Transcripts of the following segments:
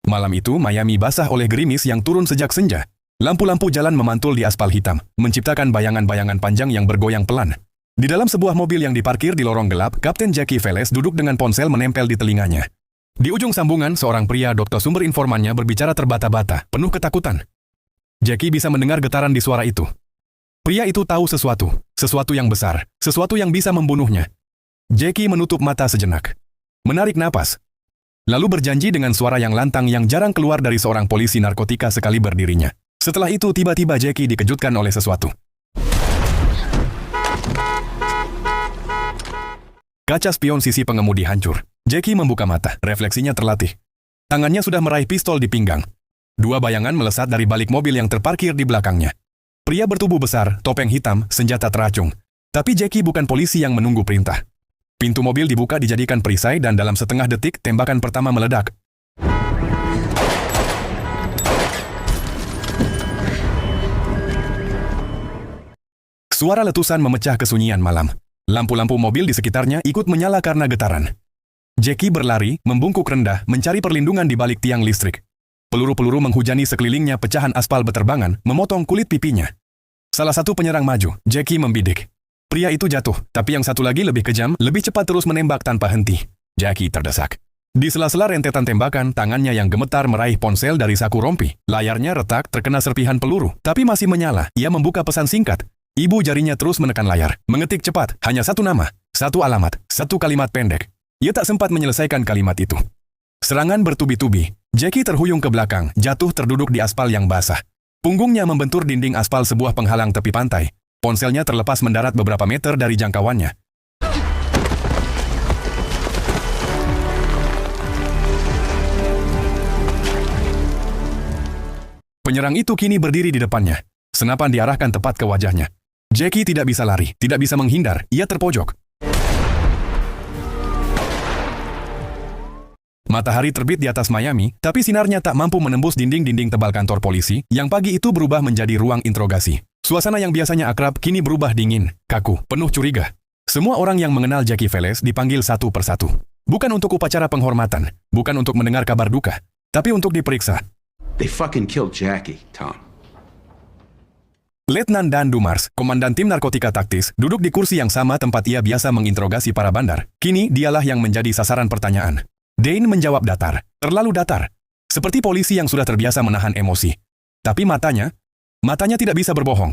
Malam itu, Miami basah oleh gerimis yang turun sejak senja. Lampu-lampu jalan memantul di aspal hitam, menciptakan bayangan-bayangan panjang yang bergoyang pelan. Di dalam sebuah mobil yang diparkir di lorong gelap, Kapten Jackie Veles duduk dengan ponsel menempel di telinganya. Di ujung sambungan, seorang pria dokter sumber informannya berbicara terbata-bata, penuh ketakutan. Jackie bisa mendengar getaran di suara itu. Pria itu tahu sesuatu yang besar, sesuatu yang bisa membunuhnya. Jackie menutup mata sejenak, menarik napas, lalu berjanji dengan suara yang lantang yang jarang keluar dari seorang polisi narkotika sekali berdirinya. Setelah itu tiba-tiba Jackie dikejutkan oleh sesuatu. Kaca spion sisi pengemudi hancur. Jackie membuka mata, refleksinya terlatih. Tangannya sudah meraih pistol di pinggang. Dua bayangan melesat dari balik mobil yang terparkir di belakangnya. Pria bertubuh besar, topeng hitam, senjata teracung. Tapi Jackie bukan polisi yang menunggu perintah. Pintu mobil dibuka dijadikan perisai dan dalam setengah detik tembakan pertama meledak. Suara letusan memecah kesunyian malam. Lampu-lampu mobil di sekitarnya ikut menyala karena getaran. Jackie berlari, membungkuk rendah, mencari perlindungan di balik tiang listrik. Peluru-peluru menghujani sekelilingnya, pecahan aspal beterbangan, memotong kulit pipinya. Salah satu penyerang maju, Jackie membidik. Pria itu jatuh, tapi yang satu lagi lebih kejam, lebih cepat terus menembak tanpa henti. Jackie terdesak. Di sela-sela rentetan tembakan, tangannya yang gemetar meraih ponsel dari saku rompi. Layarnya retak, terkena serpihan peluru, tapi masih menyala. Ia membuka pesan singkat. Ibu jarinya terus menekan layar, mengetik cepat, hanya satu nama, satu alamat, satu kalimat pendek. Ia tak sempat menyelesaikan kalimat itu. Serangan bertubi-tubi. Jackie terhuyung ke belakang, jatuh terduduk di aspal yang basah. Punggungnya membentur dinding aspal sebuah penghalang tepi pantai. Ponselnya terlepas mendarat beberapa meter dari jangkauannya. Penyerang itu kini berdiri di depannya. Senapan diarahkan tepat ke wajahnya. Jackie tidak bisa lari, tidak bisa menghindar, ia terpojok. Matahari terbit di atas Miami, tapi sinarnya tak mampu menembus dinding-dinding tebal kantor polisi, yang pagi itu berubah menjadi ruang interogasi. Suasana yang biasanya akrab kini berubah dingin, kaku, penuh curiga. Semua orang yang mengenal Jackie Veles dipanggil satu persatu. Bukan untuk upacara penghormatan, bukan untuk mendengar kabar duka, tapi untuk diperiksa. They fucking killed Jackie, Tom. Letnan Dan Dumars, komandan tim narkotika taktis, duduk di kursi yang sama tempat ia biasa menginterogasi para bandar. Kini dialah yang menjadi sasaran pertanyaan. Dane menjawab datar, terlalu datar. Seperti polisi yang sudah terbiasa menahan emosi. Tapi matanya tidak bisa berbohong.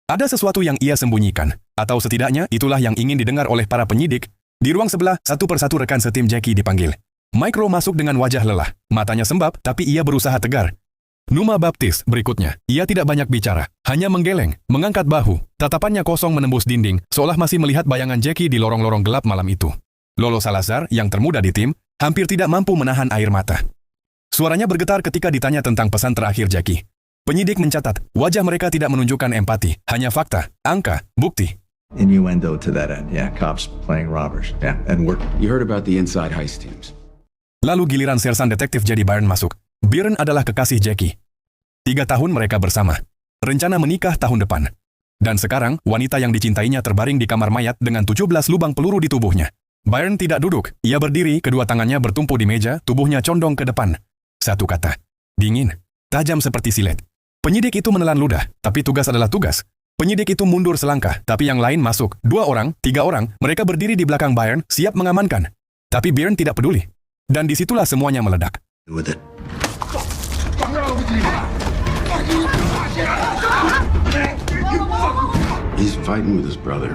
Ada sesuatu yang ia sembunyikan, atau setidaknya itulah yang ingin didengar oleh para penyidik. Di ruang sebelah, satu persatu rekan setim Jackie dipanggil. Micro masuk dengan wajah lelah, matanya sembab, tapi ia berusaha tegar. Numa Baptiste berikutnya, ia tidak banyak bicara, hanya menggeleng, mengangkat bahu, tatapannya kosong menembus dinding, seolah masih melihat bayangan Jackie di lorong-lorong gelap malam itu. Lolo Salazar, yang termuda di tim, hampir tidak mampu menahan air mata. Suaranya bergetar ketika ditanya tentang pesan terakhir Jackie. Penyidik mencatat, wajah mereka tidak menunjukkan empati, hanya fakta, angka, bukti. Innuendo to that end, yeah. Cops playing robbers, yeah. And we're... You heard about the inside heist teams. Lalu giliran sersan detektif Jedi Byrne masuk. Byrne adalah kekasih Jackie. 3 tahun mereka bersama. Rencana menikah tahun depan. Dan sekarang, wanita yang dicintainya terbaring di kamar mayat dengan 17 lubang peluru di tubuhnya. Byrne tidak duduk, ia berdiri, kedua tangannya bertumpu di meja, tubuhnya condong ke depan. Satu kata, dingin, tajam seperti silet. Penyidik itu menelan ludah, tapi tugas adalah tugas. Penyidik itu mundur selangkah, tapi yang lain masuk. 2 orang, 3 orang, mereka berdiri di belakang Byrne, siap mengamankan. Tapi Byrne tidak peduli. Dan disitulah semuanya meledak. with it. He's fighting with his brother.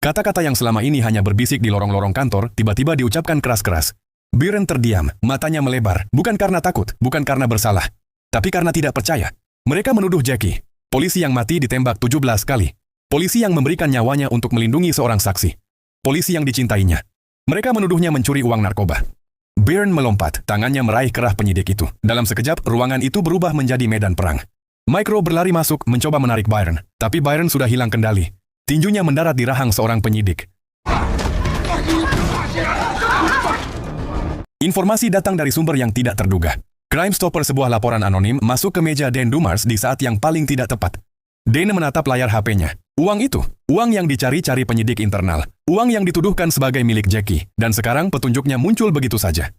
Kata-kata yang selama ini hanya berbisik di lorong-lorong kantor, tiba-tiba diucapkan keras-keras. Byrne terdiam, matanya melebar, bukan karena takut, bukan karena bersalah, tapi karena tidak percaya. Mereka menuduh Jackie, polisi yang mati ditembak 17 kali. Polisi yang memberikan nyawanya untuk melindungi seorang saksi. Polisi yang dicintainya. Mereka menuduhnya mencuri uang narkoba. Byrne melompat, tangannya meraih kerah penyidik itu. Dalam sekejap, ruangan itu berubah menjadi medan perang. Micro berlari masuk, mencoba menarik Byrne, tapi Byrne sudah hilang kendali. Tinjunya mendarat di rahang seorang penyidik. Informasi datang dari sumber yang tidak terduga. Crime Stopper, sebuah laporan anonim, masuk ke meja Dan Dumars di saat yang paling tidak tepat. Dane menatap layar HP-nya. Uang itu, uang yang dicari-cari penyidik internal. Uang yang dituduhkan sebagai milik Jackie. Dan sekarang petunjuknya muncul begitu saja.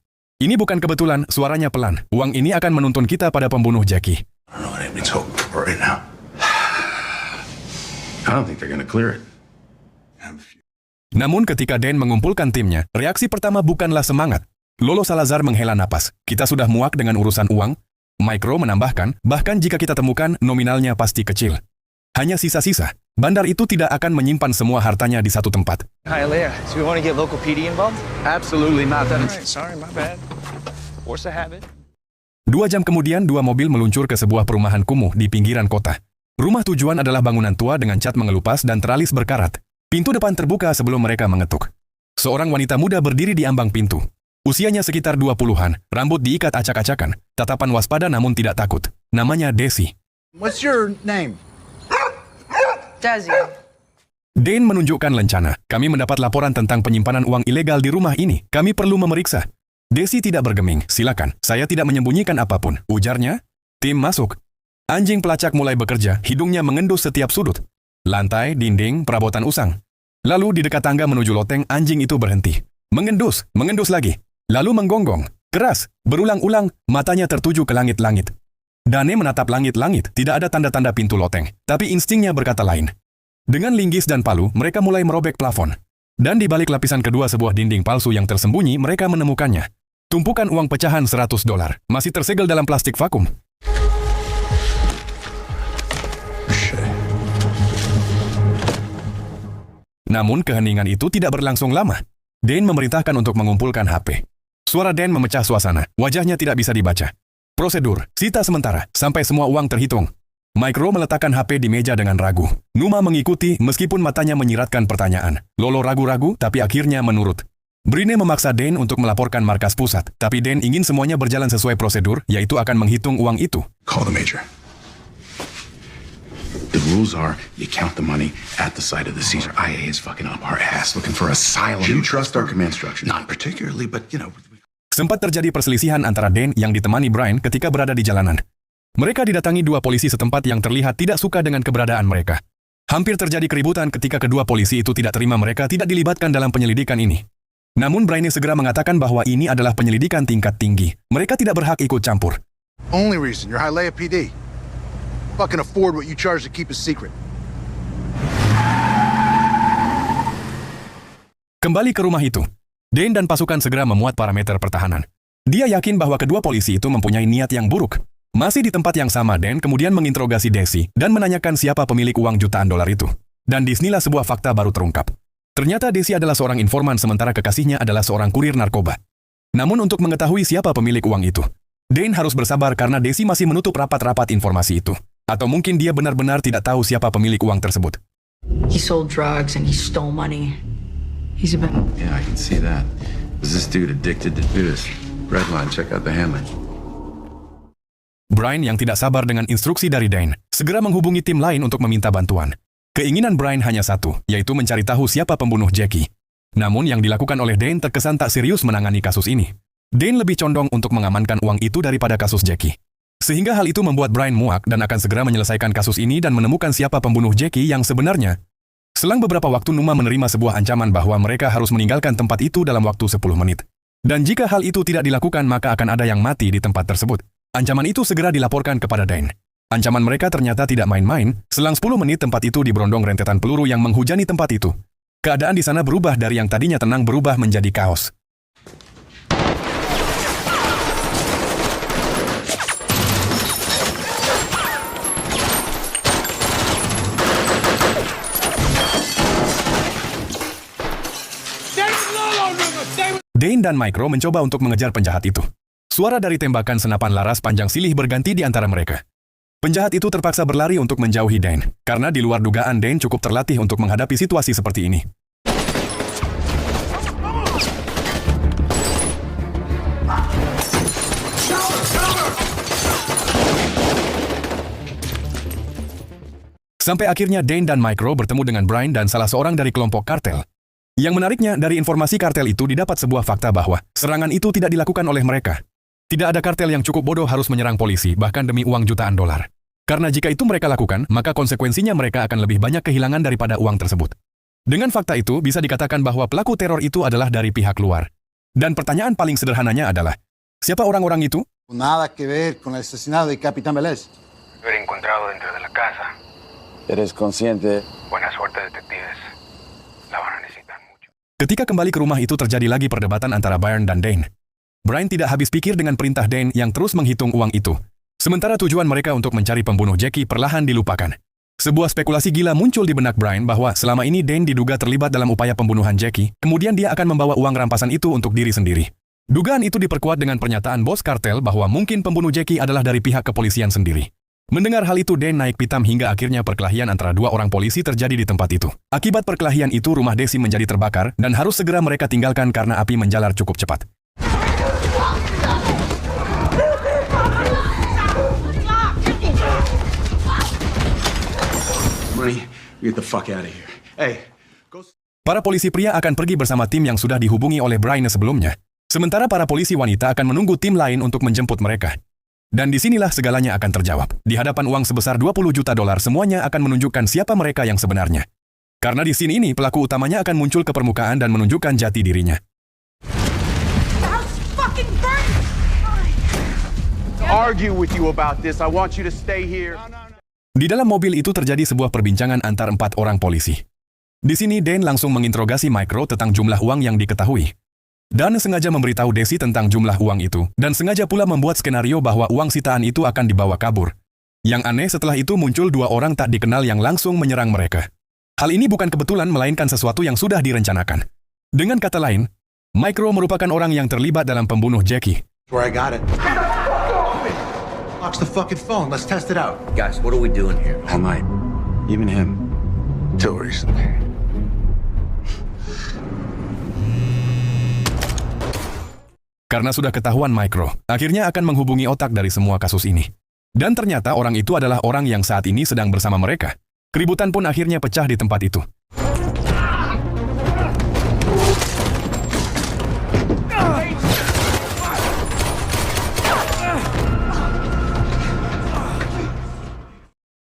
Ini bukan kebetulan, suaranya pelan. Uang ini akan menuntun kita pada pembunuh Jackie. I don't know what anybody's hoping for right now. I don't think they're gonna clear it. Namun ketika Dan mengumpulkan timnya, reaksi pertama bukanlah semangat. Lolo Salazar menghela napas. Kita sudah muak dengan urusan uang. Micro menambahkan, bahkan jika kita temukan, nominalnya pasti kecil. Hanya sisa-sisa. Bandar itu tidak akan menyimpan semua hartanya di satu tempat. Hi, Leah. So we want to get local PD involved? Absolutely not. All right, sorry, my bad. Force of habit. 2 jam kemudian, 2 mobil meluncur ke sebuah perumahan kumuh di pinggiran kota. Rumah tujuan adalah bangunan tua dengan cat mengelupas dan teralis berkarat. Pintu depan terbuka sebelum mereka mengetuk. Seorang wanita muda berdiri di ambang pintu. Usianya sekitar 20-an, rambut diikat acak-acakan, tatapan waspada namun tidak takut. Namanya Desi. What's your name? Desi. Dane menunjukkan lencana. Kami mendapat laporan tentang penyimpanan uang ilegal di rumah ini. Kami perlu memeriksa. Desi tidak bergeming. Silakan, saya tidak menyembunyikan apapun. Ujarnya. Tim masuk. Anjing pelacak mulai bekerja, hidungnya mengendus setiap sudut. Lantai, dinding, perabotan usang. Lalu di dekat tangga menuju loteng, anjing itu berhenti. Mengendus lagi. Lalu menggonggong. Keras, berulang-ulang, matanya tertuju ke langit-langit. Dane menatap langit-langit, tidak ada tanda-tanda pintu loteng. Tapi instingnya berkata lain. Dengan linggis dan palu, mereka mulai merobek plafon. Dan di balik lapisan kedua sebuah dinding palsu yang tersembunyi, mereka menemukannya. Tumpukan uang pecahan $100, masih tersegel dalam plastik vakum. Namun keheningan itu tidak berlangsung lama. Dan memerintahkan untuk mengumpulkan HP. Suara Dan memecah suasana, wajahnya tidak bisa dibaca. Prosedur, sita sementara, sampai semua uang terhitung. Micro meletakkan HP di meja dengan ragu. Numa mengikuti meskipun matanya menyiratkan pertanyaan. Lolo ragu-ragu tapi akhirnya menurut. Brine memaksa Dan untuk melaporkan markas pusat, tapi Dan ingin semuanya berjalan sesuai prosedur, yaitu akan menghitung uang itu. Call the major. The rules are you count the money at the site of the seizure. IA is fucking up our ass looking for asylum. You You trust our command structure? Not particularly, but you know. Sempat terjadi perselisihan antara Dan yang ditemani Brian ketika berada di jalanan. Mereka didatangi 2 polisi setempat yang terlihat tidak suka dengan keberadaan mereka. Hampir terjadi keributan ketika kedua polisi itu tidak terima mereka tidak dilibatkan dalam penyelidikan ini. Namun Brian segera mengatakan bahwa ini adalah penyelidikan tingkat tinggi. Mereka tidak berhak ikut campur. Only reason you're Hialeah PD. Fucking afford what you charge to keep a secret. Kembali ke rumah itu. Dan dan pasukan segera memuat parameter pertahanan. Dia yakin bahwa kedua polisi itu mempunyai niat yang buruk. Masih di tempat yang sama, Dan kemudian menginterogasi Desi dan menanyakan siapa pemilik uang jutaan dolar itu. Dan disinilah sebuah fakta baru terungkap. Ternyata Desi adalah seorang informan sementara kekasihnya adalah seorang kurir narkoba. Namun untuk mengetahui siapa pemilik uang itu, Dan harus bersabar karena Desi masih menutup rapat-rapat informasi itu. Atau mungkin dia benar-benar tidak tahu siapa pemilik uang tersebut. He sold drugs and he stole money. He's a bit... Yeah, I can see that. Was this dude addicted to booze? Redline, check out the handling. Brian yang tidak sabar dengan instruksi dari Dan, segera menghubungi tim lain untuk meminta bantuan. Keinginan Brian hanya satu, yaitu mencari tahu siapa pembunuh Jackie. Namun yang dilakukan oleh Dan terkesan tak serius menangani kasus ini. Dan lebih condong untuk mengamankan uang itu daripada kasus Jackie. Sehingga hal itu membuat Brian muak dan akan segera menyelesaikan kasus ini dan menemukan siapa pembunuh Jackie yang sebenarnya. Selang beberapa waktu Numa menerima sebuah ancaman bahwa mereka harus meninggalkan tempat itu dalam waktu 10 menit. Dan jika hal itu tidak dilakukan maka akan ada yang mati di tempat tersebut. Ancaman itu segera dilaporkan kepada Dan. Ancaman mereka ternyata tidak main-main, selang 10 menit tempat itu diberondong rentetan peluru yang menghujani tempat itu. Keadaan di sana berubah dari yang tadinya tenang berubah menjadi kaos. Dane dan Micro mencoba untuk mengejar penjahat itu. Suara dari tembakan senapan laras panjang silih berganti di antara mereka. Penjahat itu terpaksa berlari untuk menjauhi Dane, karena di luar dugaan Dane cukup terlatih untuk menghadapi situasi seperti ini. Sampai akhirnya Dane dan Micro bertemu dengan Brian dan salah seorang dari kelompok kartel. Yang menariknya, dari informasi kartel itu didapat sebuah fakta bahwa serangan itu tidak dilakukan oleh mereka. Tidak ada kartel yang cukup bodoh harus menyerang polisi, bahkan demi uang jutaan dolar. Karena jika itu mereka lakukan, maka konsekuensinya mereka akan lebih banyak kehilangan daripada uang tersebut. Dengan fakta itu, bisa dikatakan bahwa pelaku teror itu adalah dari pihak luar. Dan pertanyaan paling sederhananya adalah, Siapa orang-orang itu? Nada que ver con el asesinato de Capitán Vélez. Haber encontrado dentro de la casa. ¿Eres consciente? Buena suerte, detectives. La van a necesitar mucho. Ketika kembali ke rumah itu terjadi lagi perdebatan antara Byrne dan Dane. Brian tidak habis pikir dengan perintah Dane yang terus menghitung uang itu. Sementara tujuan mereka untuk mencari pembunuh Jackie perlahan dilupakan. Sebuah spekulasi gila muncul di benak Brian bahwa selama ini Dane diduga terlibat dalam upaya pembunuhan Jackie, kemudian dia akan membawa uang rampasan itu untuk diri sendiri. Dugaan itu diperkuat dengan pernyataan bos kartel bahwa mungkin pembunuh Jackie adalah dari pihak kepolisian sendiri. Mendengar hal itu, Dane naik pitam hingga akhirnya perkelahian antara dua orang polisi terjadi di tempat itu. Akibat perkelahian itu, rumah Desi menjadi terbakar dan harus segera mereka tinggalkan karena api menjalar cukup cepat. Money, get the fuck out of here. Hey, go. Para polisi pria akan pergi bersama tim yang sudah dihubungi oleh Brian sebelumnya. Sementara para polisi wanita akan menunggu tim lain untuk menjemput mereka. Dan disinilah segalanya akan terjawab. Di hadapan uang sebesar $20 juta, semuanya akan menunjukkan siapa mereka yang sebenarnya. Karena di sini ini, pelaku utamanya akan muncul ke permukaan dan menunjukkan jati dirinya. Argue with you about this. I want you to stay here. Di dalam mobil itu terjadi sebuah perbincangan antar 4 orang polisi. Di sini Dane langsung menginterogasi Micro tentang jumlah uang yang diketahui. Dan sengaja memberitahu Desi tentang jumlah uang itu, dan sengaja pula membuat skenario bahwa uang sitaan itu akan dibawa kabur. Yang aneh setelah itu muncul 2 orang tak dikenal yang langsung menyerang mereka. Hal ini bukan kebetulan melainkan sesuatu yang sudah direncanakan. Dengan kata lain, Micro merupakan orang yang terlibat dalam pembunuh Jackie. Where I got it. Locks the fucking phone. Let's test it out. Guys, what are we doing here? All night. Even him. Till recently. Karena sudah ketahuan Micro, akhirnya akan menghubungi otak dari semua kasus ini. Dan ternyata orang itu adalah orang yang saat ini sedang bersama mereka. Keributan pun akhirnya pecah di tempat itu.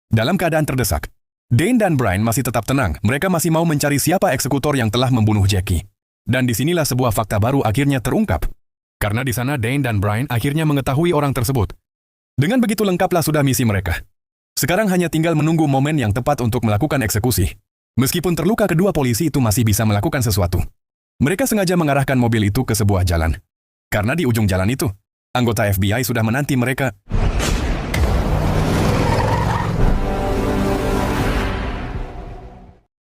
Dalam keadaan terdesak, Dane dan Brian masih tetap tenang. Mereka masih mau mencari siapa eksekutor yang telah membunuh Jackie. Dan disinilah sebuah fakta baru akhirnya terungkap. Karena di sana Dane dan Brian akhirnya mengetahui orang tersebut. Dengan begitu lengkaplah sudah misi mereka. Sekarang hanya tinggal menunggu momen yang tepat untuk melakukan eksekusi. Meskipun terluka, kedua polisi itu masih bisa melakukan sesuatu. Mereka sengaja mengarahkan mobil itu ke sebuah jalan. Karena di ujung jalan itu, anggota FBI sudah menanti mereka.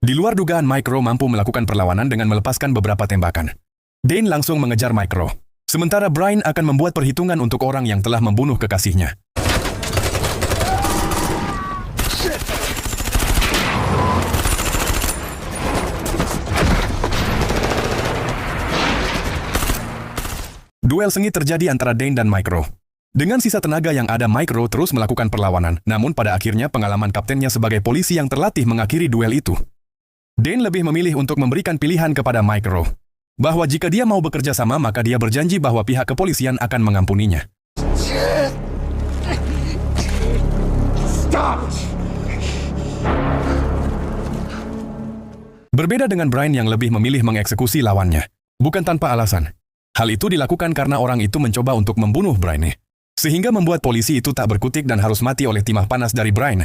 Di luar dugaan, Micro mampu melakukan perlawanan dengan melepaskan beberapa tembakan. Dane langsung mengejar Micro. Sementara Brian akan membuat perhitungan untuk orang yang telah membunuh kekasihnya. Duel sengit terjadi antara Dane dan Micro. Dengan sisa tenaga yang ada, Micro terus melakukan perlawanan. Namun pada akhirnya pengalaman kaptennya sebagai polisi yang terlatih mengakhiri duel itu. Dane lebih memilih untuk memberikan pilihan kepada Micro, bahwa jika dia mau bekerja sama maka dia berjanji bahwa pihak kepolisian akan mengampuninya. Stop! Berbeda dengan Brian yang lebih memilih mengeksekusi lawannya, bukan tanpa alasan. Hal itu dilakukan karena orang itu mencoba untuk membunuh Brian, sehingga membuat polisi itu tak berkutik dan harus mati oleh timah panas dari Brian.